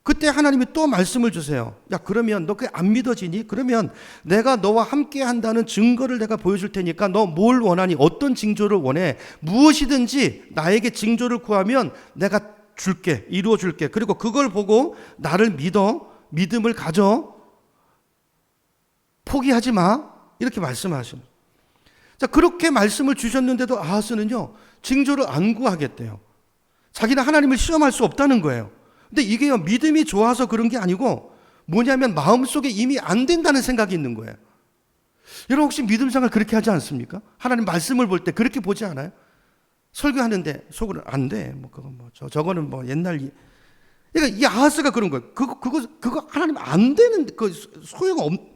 그때 하나님이 또 말씀을 주세요. 야, 그러면 너 그게 안 믿어지니? 그러면 내가 너와 함께 한다는 증거를 내가 보여줄 테니까 너 뭘 원하니? 어떤 징조를 원해? 무엇이든지 나에게 징조를 구하면 내가 줄게, 이루어 줄게. 그리고 그걸 보고 나를 믿어, 믿음을 가져, 포기하지 마. 이렇게 말씀하시는. 자, 그렇게 말씀을 주셨는데도 아하스는요, 징조를 안 구하겠대요. 자기는 하나님을 시험할 수 없다는 거예요. 근데 이게요, 믿음이 좋아서 그런 게 아니고 뭐냐면 마음속에 이미 안 된다는 생각이 있는 거예요. 여러분 혹시 믿음 생활 그렇게 하지 않습니까? 하나님 말씀을 볼 때 그렇게 보지 않아요? 설교하는데 속으로 안 돼. 뭐 그건 뭐 저거는 뭐 옛날 그러니까 이 아하스가 그런 거예요. 그거 하나님 안 되는 그 소용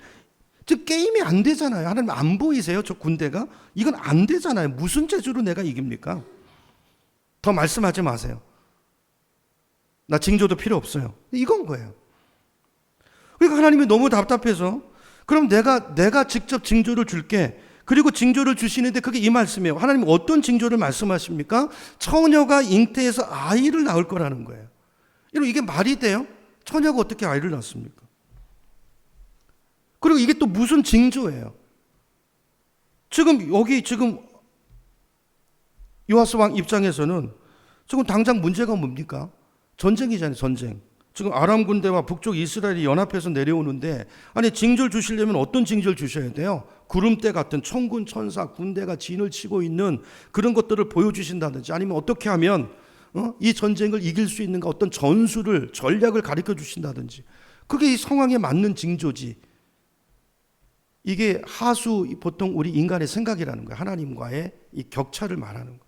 즉 게임이 안 되잖아요. 하나님 안 보이세요? 저 군대가 이건 안 되잖아요. 무슨 재주로 내가 이깁니까? 더 말씀하지 마세요. 나 징조도 필요 없어요. 이건 거예요. 그러니까 하나님이 너무 답답해서 그럼 내가 직접 징조를 줄게. 그리고 징조를 주시는데 그게 이 말씀이에요. 하나님 어떤 징조를 말씀하십니까? 처녀가 잉태해서 아이를 낳을 거라는 거예요. 여러분 이게 말이 돼요? 처녀가 어떻게 아이를 낳습니까? 그리고 이게 또 무슨 징조예요? 지금 여기 요아스 왕 입장에서는 지금 당장 문제가 뭡니까? 전쟁이잖아요, 전쟁. 지금 아람 군대와 북쪽 이스라엘이 연합해서 내려오는데 아니 징조를 주시려면 어떤 징조를 주셔야 돼요? 구름대 같은 천군 천사 군대가 진을 치고 있는 그런 것들을 보여주신다든지 아니면 어떻게 하면 이 전쟁을 이길 수 있는가 어떤 전술을 전략을 가르쳐 주신다든지 그게 이 상황에 맞는 징조지. 이게 하수 보통 우리 인간의 생각이라는 거예요. 하나님과의 이 격차를 말하는 거예요.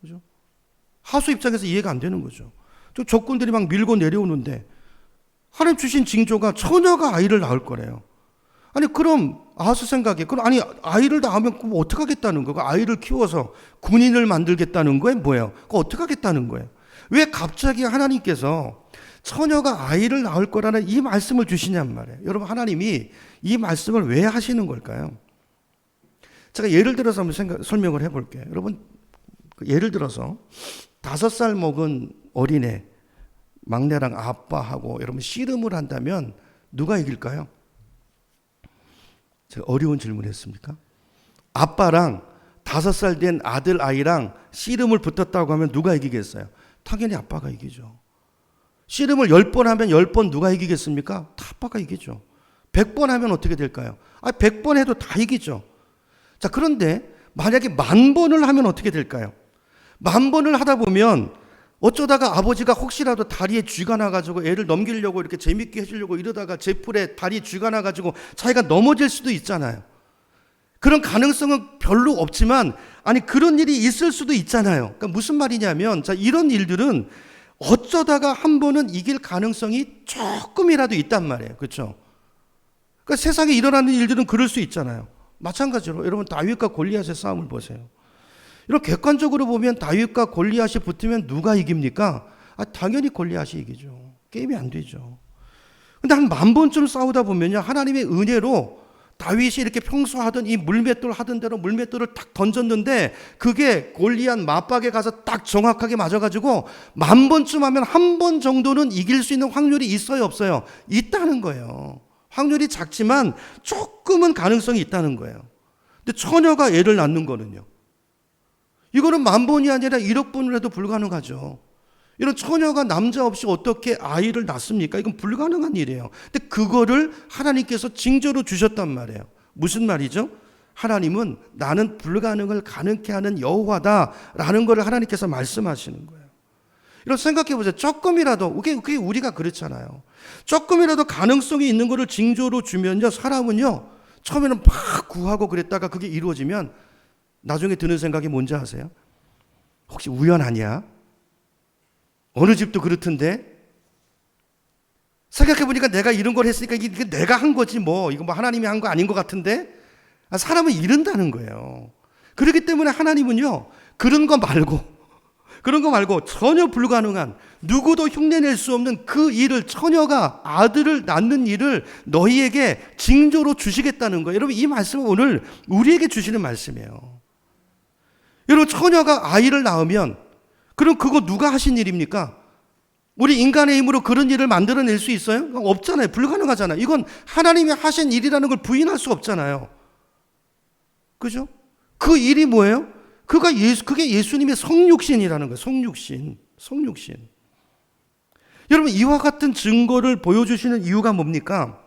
그죠? 하수 입장에서 이해가 안 되는 거죠. 저 적군들이 막 밀고 내려오는데 하나님 주신 징조가 처녀가 아이를 낳을 거래요. 아니 그럼 아하스 생각에 그럼 아니 아이를 낳으면 그럼 어떻게 하겠다는 거예요? 아이를 키워서 군인을 만들겠다는 거예요? 뭐예요? 그거 어떻게 하겠다는 거예요? 왜 갑자기 하나님께서 처녀가 아이를 낳을 거라는 이 말씀을 주시냔 말이에요. 여러분 하나님이 이 말씀을 왜 하시는 걸까요? 제가 예를 들어서 한번 설명을 해볼게요. 여러분 예를 들어서 5살 먹은 어린애 막내랑 아빠하고 여러분 씨름을 한다면 누가 이길까요? 제가 어려운 질문했습니까? 아빠랑 5살 된 아들 아이랑 씨름을 붙었다고 하면 누가 이기겠어요? 당연히 아빠가 이기죠. 씨름을 10번 하면 10번 누가 이기겠습니까? 다 아빠가 이기죠. 100번 하면 어떻게 될까요? 100번 해도 다 이기죠. 자, 그런데 만약에 10,000번을 하면 어떻게 될까요? 10,000번을 하다 보면 어쩌다가 아버지가 혹시라도 다리에 쥐가 나가지고 애를 넘기려고 이렇게 재밌게 해주려고 이러다가 제풀에 다리에 쥐가 나가지고 자기가 넘어질 수도 있잖아요. 그런 가능성은 별로 없지만 그런 일이 있을 수도 있잖아요. 그러니까 무슨 말이냐면 이런 일들은 어쩌다가 한 번은 이길 가능성이 조금이라도 있단 말이에요. 그렇죠? 그러니까 세상에 일어나는 일들은 그럴 수 있잖아요. 마찬가지로 여러분 다윗과 골리앗의 싸움을 보세요. 이런 객관적으로 보면 다윗과 골리앗이 붙으면 누가 이깁니까? 당연히 골리앗이 이기죠. 게임이 안 되죠. 근데 한 10,000번쯤 싸우다 보면요, 하나님의 은혜로 다윗이 이렇게 평소 하던 이 물맷돌 하던 대로 물맷돌을 딱 던졌는데 그게 골리앗 맞박에 가서 딱 정확하게 맞아가지고 10,000번쯤 하면 한 번 정도는 이길 수 있는 확률이 있어요, 없어요? 있다는 거예요. 확률이 작지만 조금은 가능성이 있다는 거예요. 근데 처녀가 애를 낳는 거는요, 이거는 10,000번이 아니라 1억 번을 해도 불가능하죠. 이런 처녀가 남자 없이 어떻게 아이를 낳습니까? 이건 불가능한 일이에요. 근데 그거를 하나님께서 징조로 주셨단 말이에요. 무슨 말이죠? 하나님은 나는 불가능을 가능케 하는 여호와다라는 것을 하나님께서 말씀하시는 거예요. 이런 생각해 보세요. 조금이라도, 그게 우리가 그렇잖아요. 조금이라도 가능성이 있는 것을 징조로 주면요, 사람은요, 처음에는 막 구하고 그랬다가 그게 이루어지면 나중에 드는 생각이 뭔지 아세요? 혹시 우연 아니야? 어느 집도 그렇던데? 생각해보니까 내가 이런 걸 했으니까 이게 내가 한 거지 이거 하나님이 한 거 아닌 것 같은데? 사람은 이런다는 거예요. 그렇기 때문에 하나님은요, 그런 거 말고 전혀 불가능한, 누구도 흉내낼 수 없는 그 일을, 처녀가 아들을 낳는 일을 너희에게 징조로 주시겠다는 거예요. 여러분, 이 말씀은 오늘 우리에게 주시는 말씀이에요. 여러분, 처녀가 아이를 낳으면 그럼 그거 누가 하신 일입니까? 우리 인간의 힘으로 그런 일을 만들어낼 수 있어요? 없잖아요. 불가능하잖아요. 이건 하나님이 하신 일이라는 걸 부인할 수 없잖아요. 그죠? 그 일이 뭐예요? 그게 예수님의 성육신이라는 거예요. 성육신. 여러분, 이와 같은 증거를 보여주시는 이유가 뭡니까?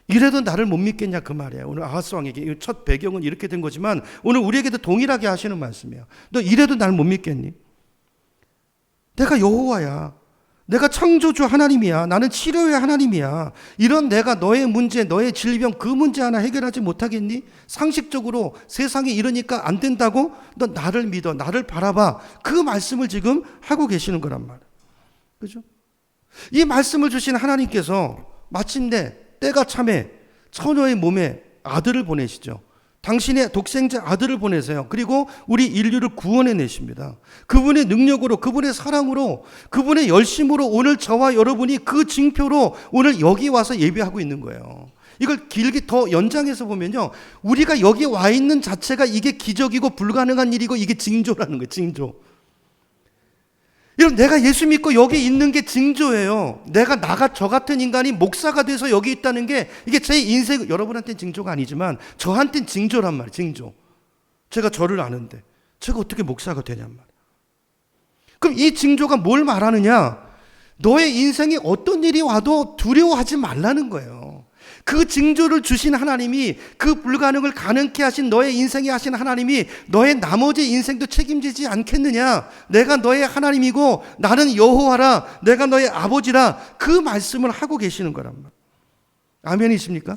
이래도 나를 못 믿겠냐 그 말이에요. 오늘 아하스 왕에게 첫 배경은 이렇게 된 거지만 오늘 우리에게도 동일하게 하시는 말씀이에요. 너 이래도 나를 못 믿겠니? 내가 여호와야. 내가 창조주 하나님이야. 나는 치료의 하나님이야. 이런 내가 너의 문제, 너의 질병 그 문제 하나 해결하지 못하겠니? 상식적으로 세상이 이러니까 안 된다고? 너 나를 믿어. 나를 바라봐. 그 말씀을 지금 하고 계시는 거란 말이에요. 그죠? 이 말씀을 주신 하나님께서 마침내 때가 참에 처녀의 몸에 아들을 보내시죠. 당신의 독생자 아들을 보내세요. 그리고 우리 인류를 구원해 내십니다. 그분의 능력으로, 그분의 사랑으로, 그분의 열심으로 오늘 저와 여러분이 그 징표로 오늘 여기 와서 예배하고 있는 거예요. 이걸 길게 더 연장해서 보면요, 우리가 여기 와 있는 자체가 이게 기적이고 불가능한 일이고 이게 징조라는 거예요. 징조. 여러분, 내가 예수 믿고 여기 있는 게 징조예요. 내가 저 같은 인간이 목사가 돼서 여기 있다는 게 이게 제 인생, 여러분한테는 징조가 아니지만 저한테는 징조란 말이에요. 징조. 제가 저를 아는데 제가 어떻게 목사가 되냔 말이에요. 그럼 이 징조가 뭘 말하느냐? 너의 인생에 어떤 일이 와도 두려워하지 말라는 거예요. 그 징조를 주신 하나님이, 그 불가능을 가능케 하신 너의 인생에 하신 하나님이 너의 나머지 인생도 책임지지 않겠느냐? 내가 너의 하나님이고 나는 여호와라, 내가 너의 아버지라, 그 말씀을 하고 계시는 거란 말이에요. 아멘이십니까?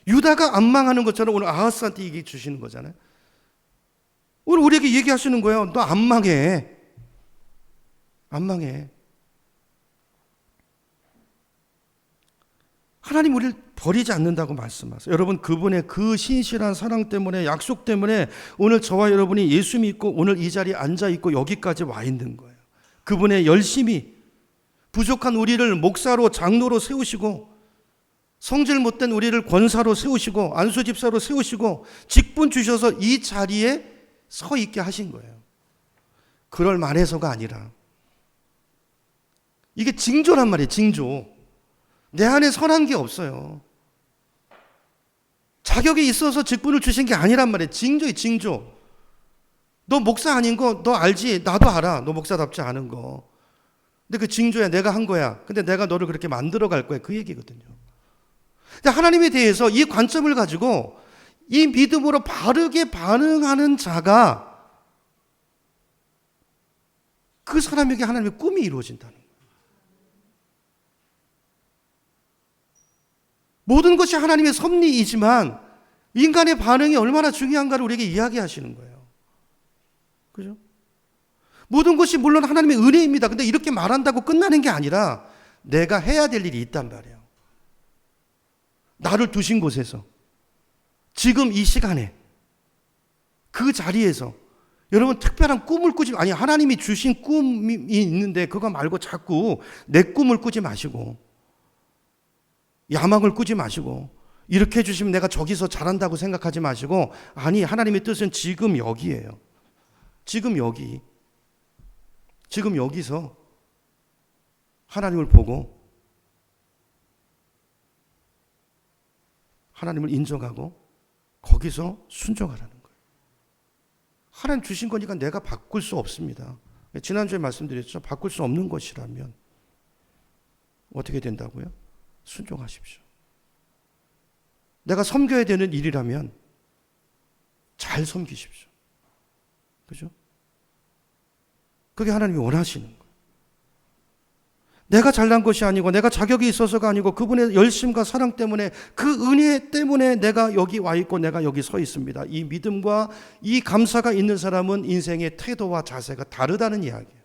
유다가 안 망하는 것처럼 오늘 아하스한테 얘기 주시는 거잖아요. 오늘 우리에게 얘기하시는 거예요. 너 안 망해. 안 망해. 하나님 우리를 버리지 않는다고 말씀하세요. 여러분, 그분의 그 신실한 사랑 때문에, 약속 때문에 오늘 저와 여러분이 예수 믿고 오늘 이 자리에 앉아 있고 여기까지 와 있는 거예요. 그분의 열심이 부족한 우리를 목사로, 장로로 세우시고, 성질 못된 우리를 권사로 세우시고, 안수집사로 세우시고, 직분 주셔서 이 자리에 서 있게 하신 거예요. 그럴 만해서가 아니라 이게 징조란 말이에요. 징조. 내 안에 선한 게 없어요. 자격이 있어서 직분을 주신 게 아니란 말이에요. 징조예요, 징조. 너 목사 아닌 거 너 알지? 나도 알아. 너 목사답지 않은 거. 근데 그 징조야. 내가 한 거야. 근데 내가 너를 그렇게 만들어 갈 거야. 그 얘기거든요. 근데 하나님에 대해서 이 관점을 가지고 이 믿음으로 바르게 반응하는 자가 그 사람에게 하나님의 꿈이 이루어진다는 거예요. 모든 것이 하나님의 섭리이지만 인간의 반응이 얼마나 중요한가를 우리에게 이야기하시는 거예요. 그죠? 모든 것이 물론 하나님의 은혜입니다. 근데 이렇게 말한다고 끝나는 게 아니라 내가 해야 될 일이 있단 말이에요. 나를 두신 곳에서, 지금 이 시간에, 그 자리에서 여러분 특별한 꿈을 꾸지, 아니 하나님이 주신 꿈이 있는데 그거 말고 자꾸 내 꿈을 꾸지 마시고, 야망을 꾸지 마시고, 이렇게 해주시면 내가 저기서 잘한다고 생각하지 마시고, 아니 하나님의 뜻은 지금 여기예요. 지금 여기, 지금 여기서 하나님을 보고 하나님을 인정하고 거기서 순종하라는 거예요. 하나님 주신 거니까 내가 바꿀 수 없습니다. 지난주에 말씀드렸죠. 바꿀 수 없는 것이라면 어떻게 된다고요? 순종하십시오. 내가 섬겨야 되는 일이라면 잘 섬기십시오. 그죠? 그게 하나님이 원하시는 거예요. 내가 잘난 것이 아니고 내가 자격이 있어서가 아니고 그분의 열심과 사랑 때문에, 그 은혜 때문에 내가 여기 와 있고 내가 여기 서 있습니다. 이 믿음과 이 감사가 있는 사람은 인생의 태도와 자세가 다르다는 이야기예요.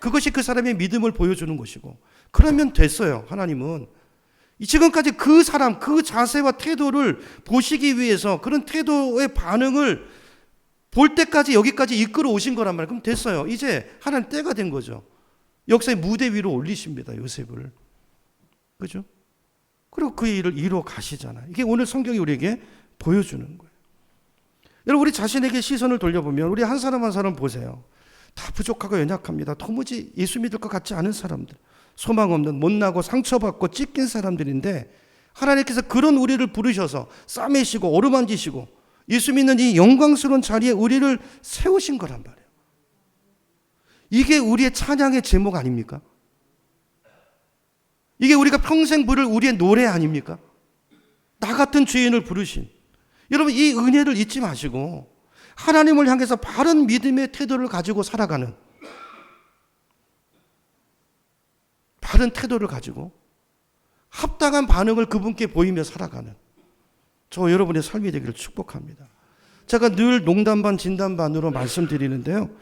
그것이 그 사람의 믿음을 보여주는 것이고, 그러면 됐어요. 하나님은 지금까지 그 사람, 그 자세와 태도를 보시기 위해서 그런 태도의 반응을 볼 때까지 여기까지 이끌어 오신 거란 말이에요. 그럼 됐어요. 이제 하나님 때가 된 거죠. 역사의 무대 위로 올리십니다. 요셉을. 그죠? 그리고 그 일을 이루어 가시잖아요. 이게 오늘 성경이 우리에게 보여주는 거예요. 여러분, 우리 자신에게 시선을 돌려보면 우리 한 사람 한 사람 보세요. 다 부족하고 연약합니다. 도무지 예수 믿을 것 같지 않은 사람들, 소망 없는, 못나고 상처받고 찢긴 사람들인데, 하나님께서 그런 우리를 부르셔서 싸매시고 어루만지시고 예수 믿는 이 영광스러운 자리에 우리를 세우신 거란 말이에요. 이게 우리의 찬양의 제목 아닙니까? 이게 우리가 평생 부를 우리의 노래 아닙니까? 나 같은 죄인을 부르신, 여러분 이 은혜를 잊지 마시고 하나님을 향해서 바른 믿음의 태도를 가지고 살아가는, 바른 태도를 가지고 합당한 반응을 그분께 보이며 살아가는 저 여러분의 삶이 되기를 축복합니다. 제가 늘 농담 반 진담 반으로 말씀드리는데요,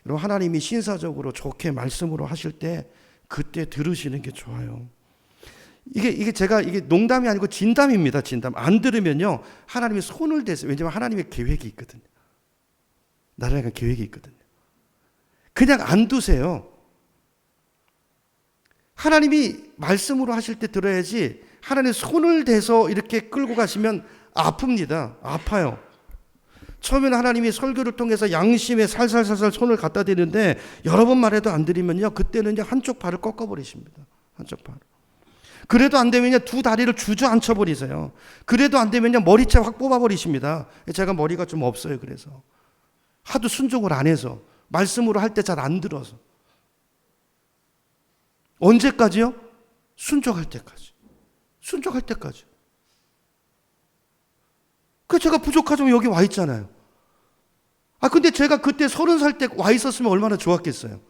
여러분 하나님이 신사적으로 좋게 말씀으로 하실 때 그때 들으시는 게 좋아요. 이게 제가 이게 농담이 아니고 진담입니다. 진담. 안 들으면요 하나님이 손을 대세요. 왜냐하면 하나님의 계획이 있거든요. 나라에 대한 계획이 있거든요. 그냥 안 두세요. 하나님이 말씀으로 하실 때 들어야지, 하나님 손을 대서 이렇게 끌고 가시면 아픕니다. 아파요. 처음에는 하나님이 설교를 통해서 양심에 살살살살 손을 갖다 대는데 여러 번 말해도 안 들으면요, 그때는 한쪽 발을 꺾어버리십니다. 한쪽 발을. 그래도 안 되면요 두 다리를 주저앉혀 버리세요. 그래도 안 되면요 머리채 확 뽑아버리십니다. 제가 머리가 좀 없어요. 그래서 하도 순종을 안 해서, 말씀으로 할 때 잘 안 들어서. 언제까지요? 순종할 때까지. 순종할 때까지. 그 제가 부족하지만 여기 와 있잖아요. 근데 제가 그때 30살 때 와 있었으면 얼마나 좋았겠어요.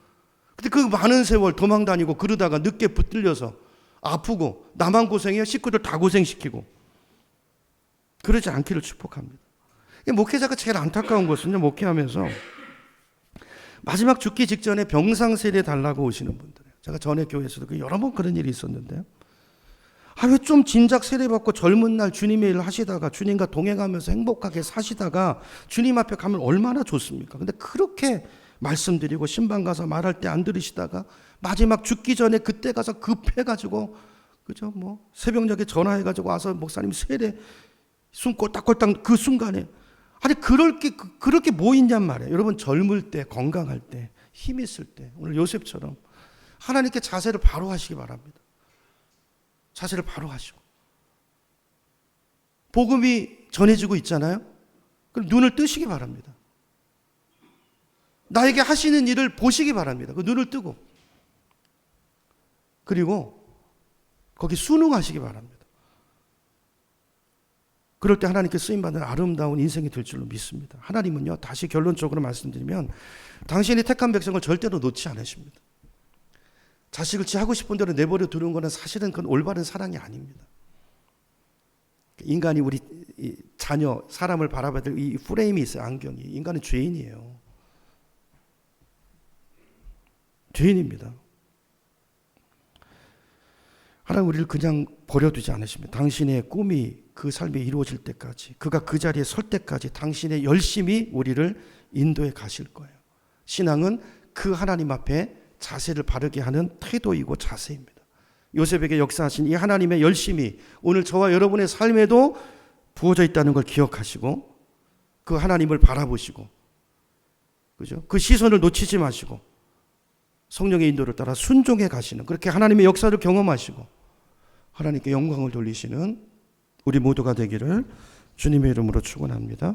근데 그 많은 세월 도망 다니고 그러다가 늦게 붙들려서 아프고 나만 고생해요? 식구들 다 고생시키고. 그러지 않기를 축복합니다. 목회자가 제일 안타까운 것은요, 목회하면서 마지막 죽기 직전에 병상 세례 달라고 오시는 분들이에요. 제가 전에 교회에서도 여러 번 그런 일이 있었는데요. 왜 좀 진작 세례받고 젊은 날 주님의 일을 하시다가 주님과 동행하면서 행복하게 사시다가 주님 앞에 가면 얼마나 좋습니까? 근데 그렇게 말씀드리고 신방 가서 말할 때 안 들으시다가 마지막 죽기 전에 그때 가서 급해가지고, 그죠? 새벽녘에 전화해가지고 와서 목사님 세례 숨 꼴딱꼴딱 그 순간에, 아니 그렇게 뭐 있냔 말이에요. 여러분 젊을 때, 건강할 때, 힘 있을 때, 오늘 요셉처럼 하나님께 자세를 바로 하시기 바랍니다. 자세를 바로 하시고, 복음이 전해지고 있잖아요. 그럼 눈을 뜨시기 바랍니다. 나에게 하시는 일을 보시기 바랍니다. 그 눈을 뜨고, 그리고 거기 순응하시기 바랍니다. 그럴 때 하나님께 쓰임받는 아름다운 인생이 될 줄로 믿습니다. 하나님은요, 다시 결론적으로 말씀드리면 당신이 택한 백성을 절대로 놓지 않으십니다. 자식을 지 하고 싶은 대로 내버려 두는 것은 사실은 그건 올바른 사랑이 아닙니다. 인간이 우리 자녀, 사람을 바라봐야 될 이 프레임이 있어요. 안경이. 인간은 죄인이에요. 죄인입니다. 하나님 우리를 그냥 버려두지 않으십니다. 당신의 꿈이 그 삶이 이루어질 때까지, 그가 그 자리에 설 때까지 당신의 열심히 우리를 인도해 가실 거예요. 신앙은 그 하나님 앞에 자세를 바르게 하는 태도이고 자세입니다. 요셉에게 역사하신 이 하나님의 열심이 오늘 저와 여러분의 삶에도 부어져 있다는 걸 기억하시고 그 하나님을 바라보시고, 그죠? 그 시선을 놓치지 마시고 성령의 인도를 따라 순종해 가시는, 그렇게 하나님의 역사를 경험하시고 하나님께 영광을 돌리시는 우리 모두가 되기를 주님의 이름으로 축원합니다.